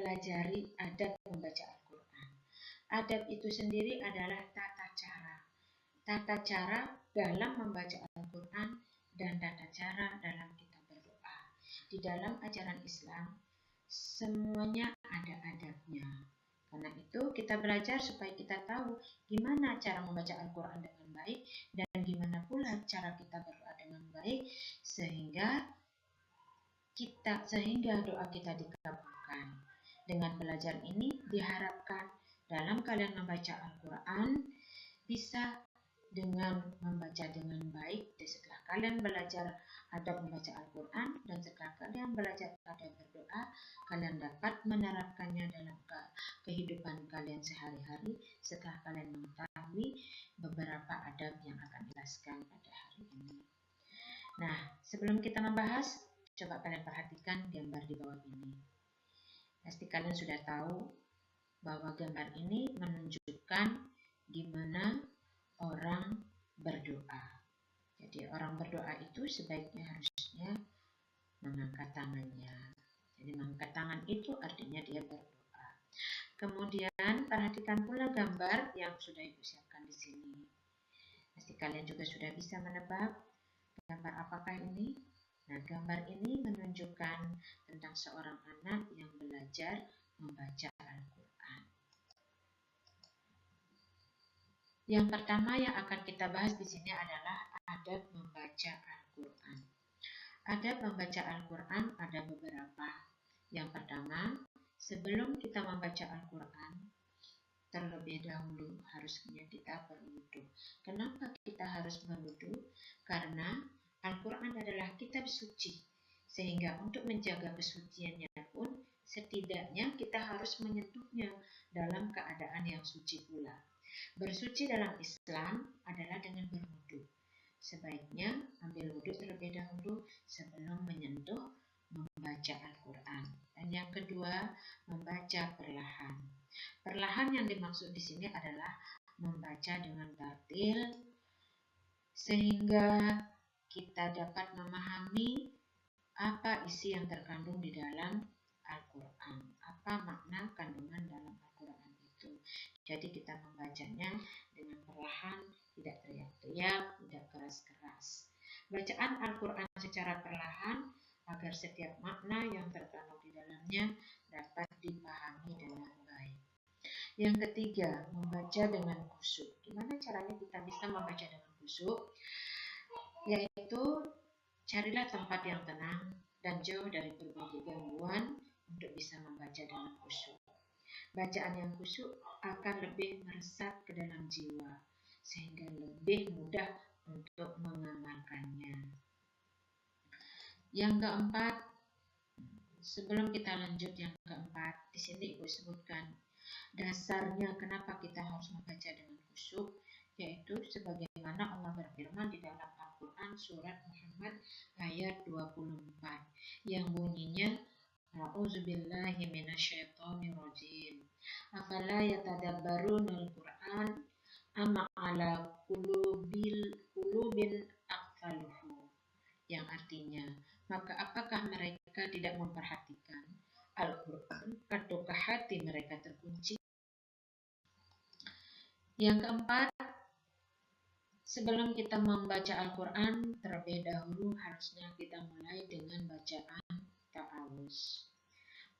mempelajari adab membaca Al-Quran. Adab itu sendiri adalah tata cara. Tata cara dalam membaca Al-Quran dan tata cara dalam kita berdoa. Di dalam ajaran Islam, semuanya ada adabnya. Karena itu kita belajar supaya kita tahu gimana cara membaca Al-Quran dengan baik dan gimana pula cara kita berdoa dengan baik sehingga doa kita dikabulkan. Dengan belajar ini diharapkan dalam kalian membaca Al-Quran bisa dengan membaca dengan baik. Dan setelah kalian belajar adab membaca Al-Quran dan setelah kalian belajar adab berdoa, kalian dapat menerapkannya dalam kehidupan kalian sehari-hari setelah kalian mengetahui beberapa adab yang akan dijelaskan pada hari ini. Nah, sebelum kita membahas, coba kalian perhatikan gambar di bawah ini. Pasti kalian sudah tahu bahwa gambar ini menunjukkan gimana orang berdoa. Jadi orang berdoa itu sebaiknya harusnya mengangkat tangannya. Jadi mengangkat tangan itu artinya dia berdoa. Kemudian perhatikan pula gambar yang sudah Ibu siapkan di sini. Pasti kalian juga sudah bisa menebak gambar apakah ini? Nah, gambar ini menunjukkan tentang seorang anak yang belajar membaca Al-Quran. Yang pertama yang akan kita bahas di sini adalah adab membaca Al-Quran. Adab membaca Al-Quran ada beberapa. Yang pertama, sebelum kita membaca Al-Quran, terlebih dahulu harusnya kita berwudu. Kenapa kita harus berwudu? Karena Al-Quran adalah kitab suci, sehingga untuk menjaga kesuciannya pun setidaknya kita harus menyentuhnya dalam keadaan yang suci pula. Bersuci dalam Islam adalah dengan berwudu. Sebaiknya ambil wudu terlebih dahulu sebelum menyentuh membaca Al-Quran. Dan yang kedua, membaca perlahan. Perlahan yang dimaksud di sini adalah membaca dengan tartil sehingga kita dapat memahami apa isi yang terkandung di dalam Al-Quran, apa makna kandungan dalam Al-Quran itu. Jadi kita membacanya dengan perlahan, tidak teriak-teriak, tidak keras-keras. Bacaan Al-Quran secara perlahan agar setiap makna yang terkandung di dalamnya dapat dipahami dengan baik. Yang ketiga, membaca dengan khusyuk. Gimana caranya kita bisa membaca dengan khusyuk? Yaitu carilah tempat yang tenang dan jauh dari berbagai gangguan untuk bisa membaca dengan khusyuk. Bacaan yang khusyuk akan lebih meresap ke dalam jiwa sehingga lebih mudah untuk mengamalkannya. Yang keempat, sebelum kita lanjut yang keempat, di sini Ibu sebutkan dasarnya kenapa kita harus membaca dengan khusyuk, yaitu sebagaimana Allah berfirman di dalam Al-Quran surat Muhammad ayat 24 yang bunyinya A'udzubillahi minasyaitonirrajim. Afala yatadabbarunal Qur'an amma ala qulubin aqfaluhu, yang artinya, maka apakah mereka tidak memperhatikan Al-Quran ataukah hati mereka terkunci? Yang keempat, sebelum kita membaca Al-Quran, terlebih dahulu harusnya kita mulai dengan bacaan ta'awuz.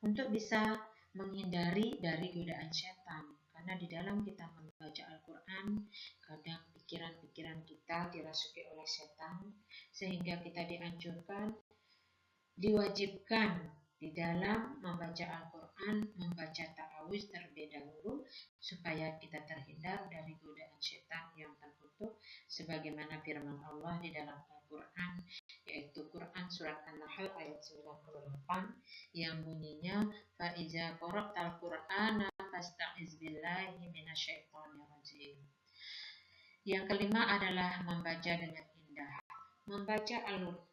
Untuk bisa menghindari dari godaan setan. Karena di dalam kita membaca Al-Quran, kadang pikiran-pikiran kita dirasuki oleh setan, sehingga kita diwajibkan di dalam membaca Al-Quran, membaca ta'awuz terlebih dahulu supaya kita terhindar dari godaan setan yang terkutuk sebagaimana firman Allah di dalam Al-Quran, yaitu Quran surat An-Nahl ayat 98 yang bunyinya fa'iza qara'tal Qur'ana fasta'iz billahi minasyaitonirrajim. Yang kelima adalah membaca dengan indah. Membaca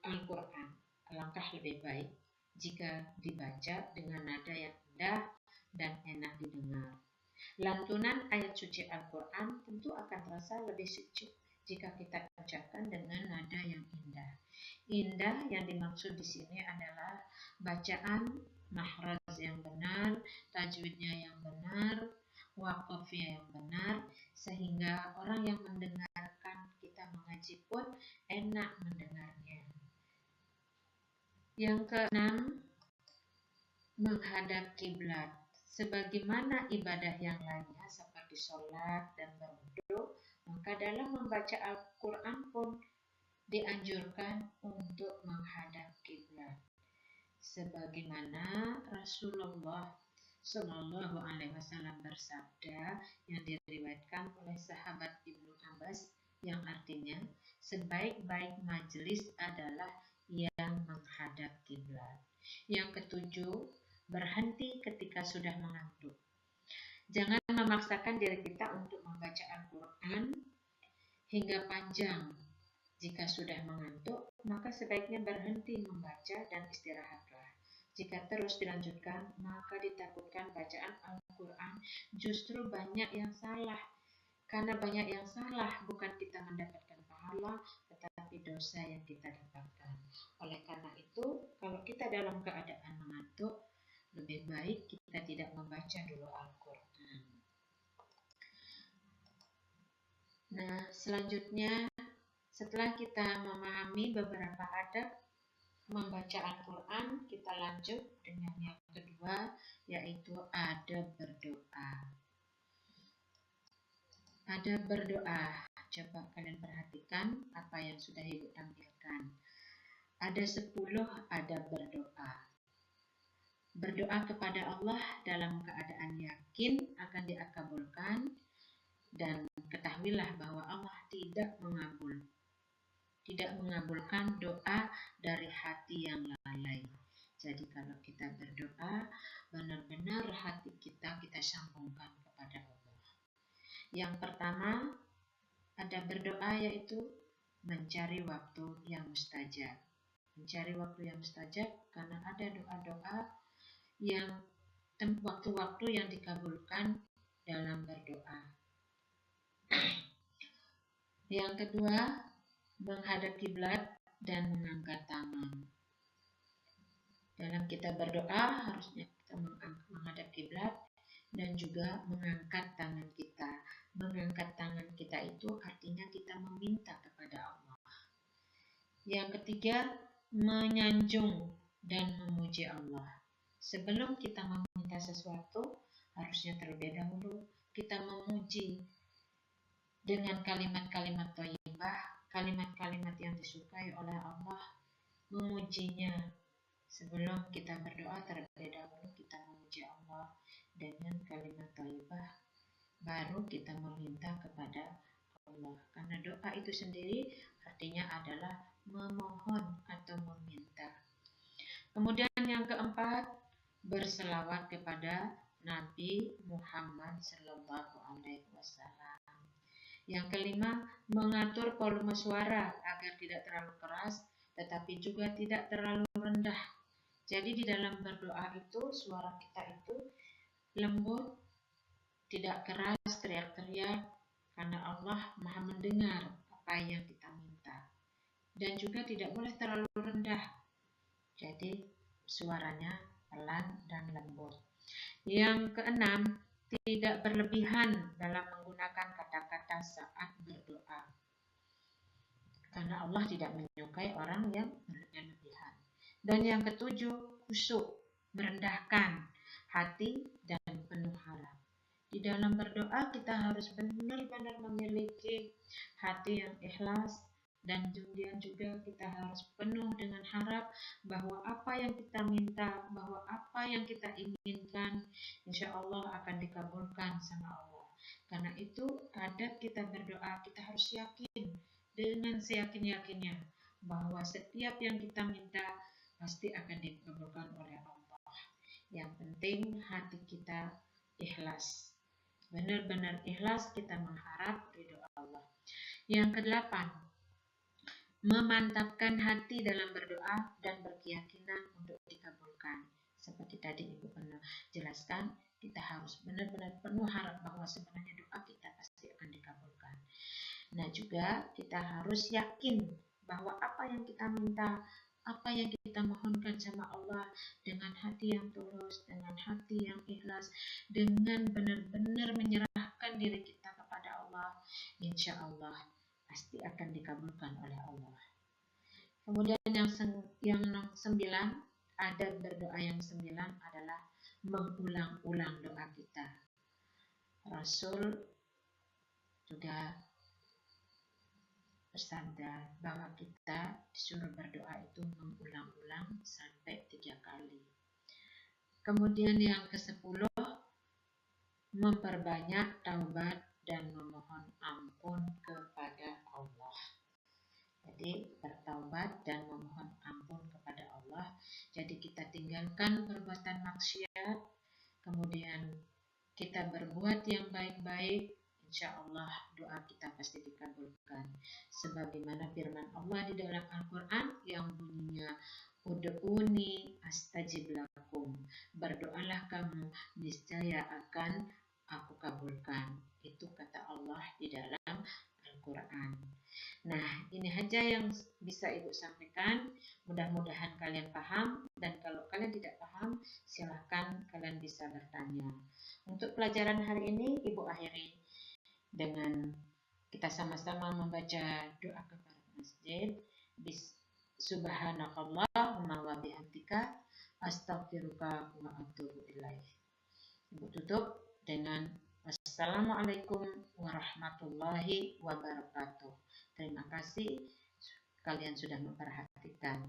Al-Quran alangkah lebih baik jika dibaca dengan nada yang indah dan enak didengar. Lantunan ayat suci Al-Quran tentu akan terasa lebih sejuk jika kita ucapkan dengan nada yang indah. Indah yang dimaksud di sini adalah bacaan mahraj lafaz yang benar, tajwidnya yang benar, wakafnya yang benar, sehingga orang yang mendengarkan kita mengaji pun enak mendengarnya. Yang keenam, menghadap kiblat. Sebagaimana ibadah yang lainnya seperti sholat dan berwudu, maka dalam membaca Al-Quran pun dianjurkan untuk menghadap kiblat. Sebagaimana Rasulullah Shallallahu Alaihi Wasallam bersabda yang diriwayatkan oleh sahabat Ibnu Abbas, yang artinya sebaik-baik majelis adalah yang menghadap kiblat. Yang ketujuh, berhenti ketika sudah mengantuk. Jangan memaksakan diri kita untuk membaca Al-Quran hingga panjang. Jika sudah mengantuk, maka sebaiknya berhenti membaca dan istirahatlah. Jika terus dilanjutkan, maka ditakutkan bacaan Al-Quran justru banyak yang salah. Karena banyak yang salah, bukan kita mendapatkan pahala, tetapi dosa yang kita dapatkan. Oleh karena itu, kalau kita dalam keadaan mengantuk, lebih baik kita tidak membaca dulu Al-Quran. Nah, selanjutnya, setelah kita memahami beberapa adab membaca Al-Quran, kita lanjut dengan yang kedua, yaitu adab berdoa. Adab berdoa. Coba kalian perhatikan apa yang sudah Ibu tampilkan. Ada 10 adab berdoa. Berdoa kepada Allah dalam keadaan yakin akan dikabulkan, dan ketahuilah bahwa Allah tidak mengabulkan doa dari hati yang lalai. Jadi kalau kita berdoa, benar-benar hati kita sambungkan kepada Allah. Yang pertama, ada berdoa yaitu mencari waktu yang mustajab. Mencari waktu yang mustajab karena ada doa-doa yang waktu-waktu yang dikabulkan dalam berdoa. Yang kedua, menghadap kiblat dan mengangkat tangan. Dalam kita berdoa harusnya kita menghadap kiblat dan juga mengangkat tangan kita. Mengangkat tangan kita itu artinya kita meminta kepada Allah. Yang ketiga, menyanjung dan memuji Allah. Sebelum kita meminta sesuatu, harusnya terlebih dahulu kita memuji dengan kalimat-kalimat thayyibah, kalimat-kalimat yang disukai oleh Allah, memujinya. Sebelum kita berdoa, terlebih dahulu kita memuji Allah dengan kalimat thayyibah, baru kita meminta kepada Allah. Karena doa itu sendiri artinya adalah memohon atau meminta. Kemudian yang keempat, berselawat kepada Nabi Muhammad Sallallahu Alaihi Wasallam. Yang kelima, mengatur volume suara agar tidak terlalu keras, tetapi juga tidak terlalu rendah. Jadi di dalam berdoa itu, suara kita itu lembut, tidak keras, teriak-teriak, karena Allah Maha mendengar apa yang kita minta. Dan juga tidak boleh terlalu rendah. Jadi suaranya pelan dan lembut. Yang keenam, tidak berlebihan dalam menggunakan kata-kata saat berdoa. Karena Allah tidak menyukai orang yang berlebihan. Dan yang ketujuh, khusyuk, merendahkan hati dan penuh harap. Di dalam berdoa kita harus benar-benar memiliki hati yang ikhlas, dan kemudian juga kita harus penuh dengan harap bahwa apa yang kita minta, bahwa apa yang kita inginkan, insya Allah akan dikabulkan sama Allah. Karena itu adab kita berdoa, kita harus yakin dengan seyakin-yakinnya bahwa setiap yang kita minta pasti akan dikabulkan oleh Allah. Yang penting hati kita ikhlas. Benar-benar ikhlas kita mengharap ridho Allah. Yang kedelapan, memantapkan hati dalam berdoa dan berkeyakinan untuk dikabulkan. Seperti tadi Ibu pernah jelaskan, kita harus benar-benar penuh harap bahwa sebenarnya doa kita pasti akan dikabulkan. Nah juga kita harus yakin bahwa apa yang kita minta, apa yang kita mohonkan sama Allah dengan hati yang tulus, dengan hati yang ikhlas, dengan benar-benar menyerahkan diri kita kepada Allah, insya Allah pasti akan dikabulkan oleh Allah. Kemudian yang 9, adat berdoa yang 9 adalah mengulang-ulang doa kita. Rasul juga bersabda bahwa kita disuruh berdoa itu mengulang-ulang sampai 3 kali. Kemudian yang ke-10, memperbanyak taubat dan memohon ampun kepada Allah. Jadi bertaubat dan memohon ampun kepada Allah. Jadi kita tinggalkan perbuatan maksiat, kemudian kita berbuat yang baik-baik, insya Allah doa kita pasti dikabulkan. Sebagaimana firman Allah di dalam Al-Quran yang bunyinya, Ud'uni astajib lakum. Berdoalah kamu, niscaya akan aku kabulkan. Itu kata Allah di dalam Al-Quran. Nah, ini aja yang bisa Ibu sampaikan. Mudah-mudahan kalian paham, dan kalau kalian tidak paham, silahkan kalian bisa bertanya. Untuk pelajaran hari ini, Ibu akhiri dengan kita sama-sama membaca doa kepada masjid. Subhanakallahumma wa bihamdika astaghfiruka wa atubu ilaih. Ibu tutup dengan Assalamualaikum warahmatullahi wabarakatuh. Terima kasih kalian sudah memperhatikan.